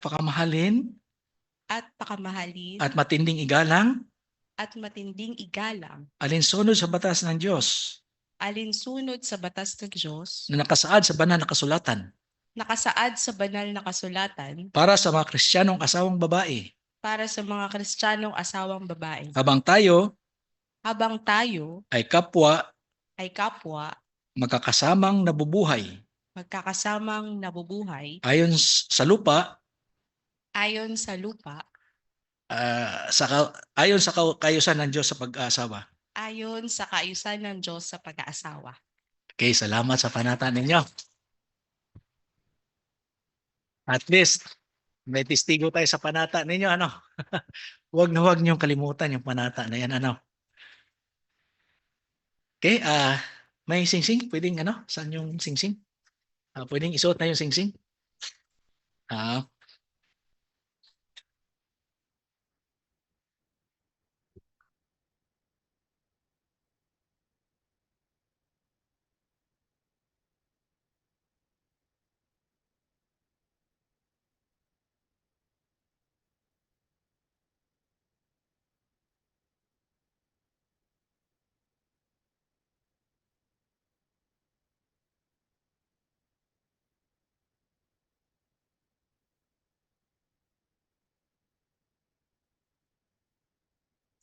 pakamahalin, pakamahalin at matinding igalang at matinding igalang alinsunod sa batas ng Diyos alinsunod sa batas ng Diyos na nakasaad sa banal na kasulatan nakasaad sa banal na kasulatan para sa mga Kristiyanong asawang babae para sa mga Kristiyanong asawang babae. habang tayo Habang tayo ay kapwa ay kapwa magkakasamang nabubuhay magkakasamang nabubuhay ayon sa lupa ayon sa lupa, ayon sa kayusan ng Diyos sa pag-aasawa. ayon sa kaayusan ng Diyos sa pag-aasawa. Okay, salamat sa panata ninyo. At least, may testigo tayo sa panata ninyo, ano? Huwag na huwag niyong kalimutan yung panata na yan, ano? Okay, may singsing? Pwedeng, ano? Saan yung singsing? Pwedeng isuot na yung singsing? Ah,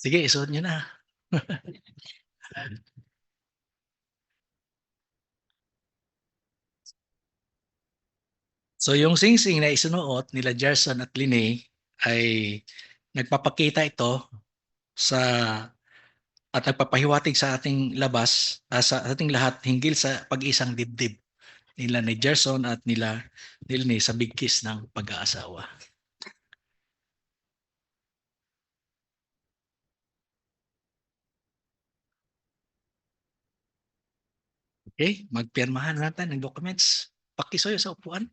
sige, isuot niyo na. So yung singsing na isunuot nila Gerson at Linne ay nagpapakita ito sa at nagpapahiwatig sa ating labas, sa ating lahat hinggil sa pag-isang dibdib nila ni Gerson at nila Linne sa bigkis ng pag-aasawa. Okay, magpirmahan natin ng documents. Pakisuyo sa upuan.